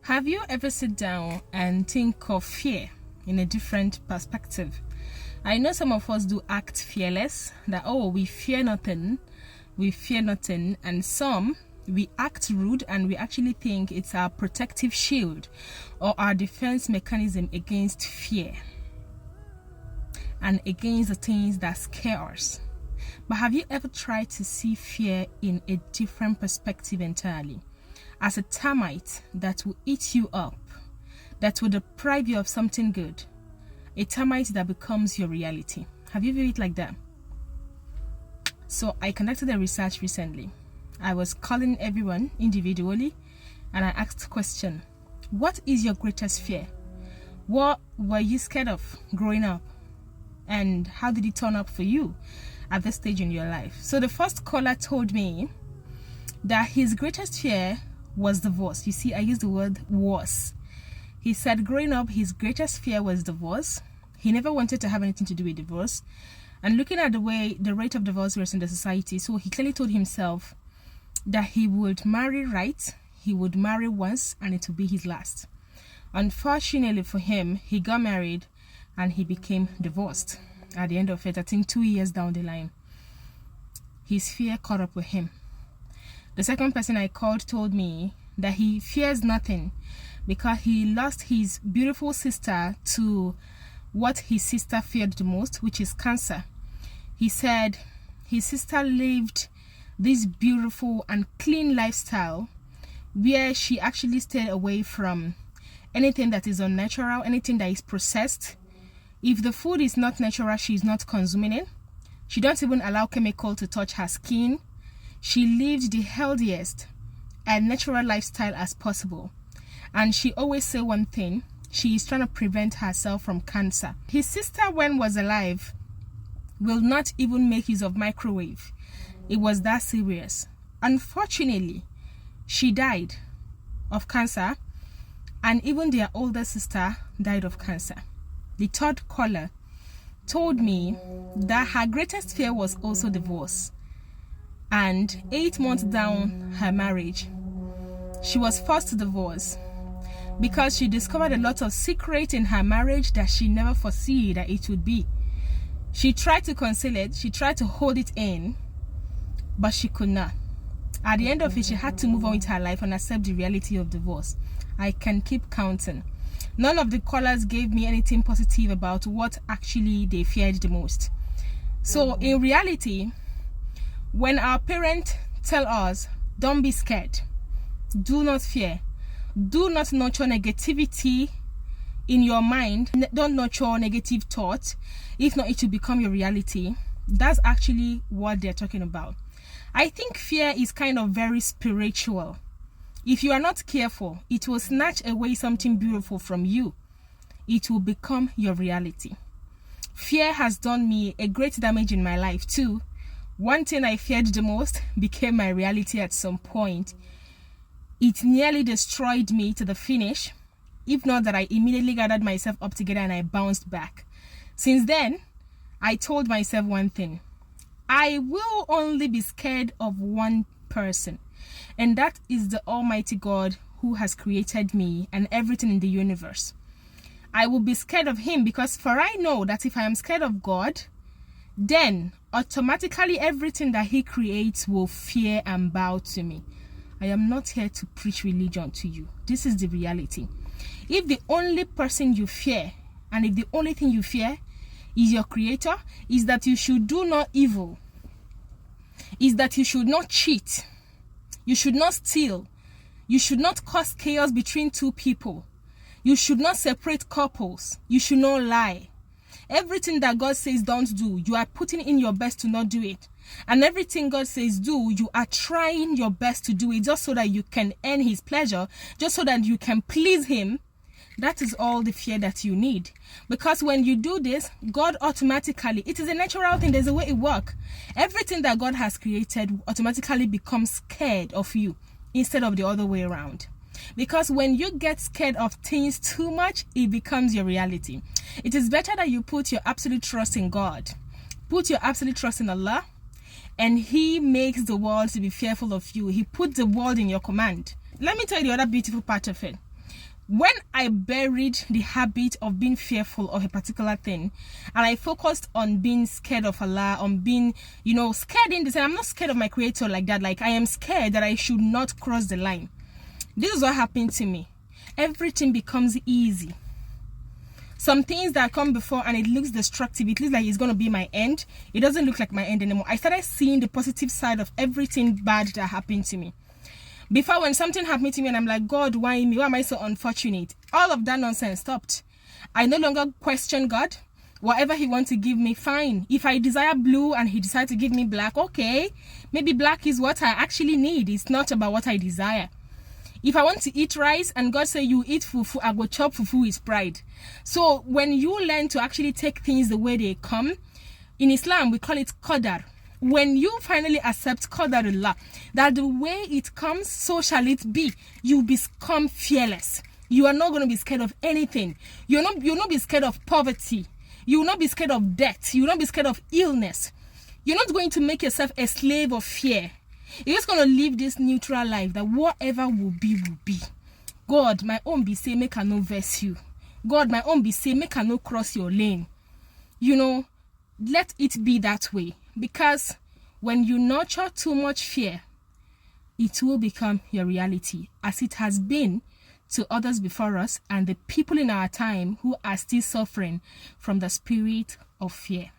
Have you ever sit down and think of fear in a different perspective? I know some of us do act fearless, that we fear nothing, and some we act rude and we actually think it's our protective shield or our defense mechanism against fear and against the things that scare us. But have you ever tried to see fear in a different perspective entirely? As a termite that will eat you up, that will deprive you of something good, a termite that becomes your reality. Have you viewed it like that? So I conducted a research recently. I was calling everyone individually and I asked the question, what is your greatest fear? What were you scared of growing up? And how did it turn up for you at this stage in your life? So the first caller told me that his greatest fear was divorce. You see, I used the word was. He said growing up, his greatest fear was divorce. He never wanted to have anything to do with divorce. And looking at the way the rate of divorce was in the society, so he clearly told himself that he would marry right, he would marry once, and it would be his last. Unfortunately for him, he got married and he became divorced. At the end of it, I think 2 years down the line, his fear caught up with him. The second person I called told me that he fears nothing because he lost his beautiful sister to what his sister feared the most, which is cancer. He said his sister lived this beautiful and clean lifestyle where she actually stayed away from anything that is unnatural, anything that is processed. If the food is not natural, she's not consuming it. She don't even allow chemical to touch her skin. She lived the healthiest and natural lifestyle as possible. And she always say one thing, she is trying to prevent herself from cancer. His sister, when was alive, will not even make use of microwave. It was that serious. Unfortunately, she died of cancer, and even their older sister died of cancer. The third caller told me that her greatest fear was also divorce. And 8 months down her marriage, she was forced to divorce because she discovered a lot of secret in her marriage that she never foresaw that it would be. She tried to conceal it, she tried to hold it in, but she could not. At the end of it, she had to move on with her life and accept the reality of divorce. I can keep counting. None of the callers gave me anything positive about what actually they feared the most. So in reality, when our parents tell us, don't be scared, do not fear, do not nurture negativity in your mind, don't nurture negative thoughts, if not it will become your reality, that's actually what they're talking about. I think fear is kind of very spiritual. If you are not careful, it will snatch away something beautiful from you. It will become your reality. Fear has done me a great damage in my life too. One thing I feared the most became my reality at some point. It nearly destroyed me to the finish, if not that I immediately gathered myself up together and I bounced back. Since then, I told myself one thing. I will only be scared of one person, and that is the Almighty God who has created me and everything in the universe. I will be scared of him because for I know that if I am scared of God, then automatically everything that he creates will fear and bow to me. I am not here to preach religion to you. This is the reality. If the only person you fear and if the only thing you fear is your creator, is that you should do no evil, is that you should not cheat, you should not steal, you should not cause chaos between two people, you should not separate couples, you should not lie. Everything that God says don't do, you are putting in your best to not do it. And everything God says do, you are trying your best to do it just so that you can earn his pleasure, just so that you can please him. That is all the fear that you need. Because when you do this, God automatically, it is a natural thing, there's a way it works. Everything that God has created automatically becomes scared of you instead of the other way around. Because when you get scared of things too much, it becomes your reality. It is better that you put your absolute trust in God. Put your absolute trust in Allah, and he makes the world to be fearful of you. He put the world in your command. Let me tell you the other beautiful part of it. When I buried the habit of being fearful of a particular thing, and I focused on being scared of Allah, on being, scared in the sense, I'm not scared of my creator like that. Like, I am scared that I should not cross the line. This is what happened to me. Everything becomes easy. Some things that come before and it looks destructive, it looks like it's going to be my end. It doesn't look like my end anymore. I started seeing the positive side of everything bad that happened to me. Before, when something happened to me and I'm like, God, why me? Why am I so unfortunate? All of that nonsense stopped. I no longer question God. Whatever he wants to give me, fine. If I desire blue and he decides to give me black, okay. Maybe black is what I actually need. It's not about what I desire. If I want to eat rice and God say you eat fufu, I go chop fufu with pride. So when you learn to actually take things the way they come, in Islam we call it qadar. When you finally accept qadarullah, that the way it comes, so shall it be, you become fearless. You are not going to be scared of anything. You'll not be scared of poverty. You will not be scared of death. You will not be scared of illness. You're not going to make yourself a slave of fear. You're just going to live this neutral life that whatever will be, will be. God, my own be say, make I no vex you. God, my own be say, make I no cross your lane. Let it be that way. Because when you nurture too much fear, it will become your reality, as it has been to others before us and the people in our time who are still suffering from the spirit of fear.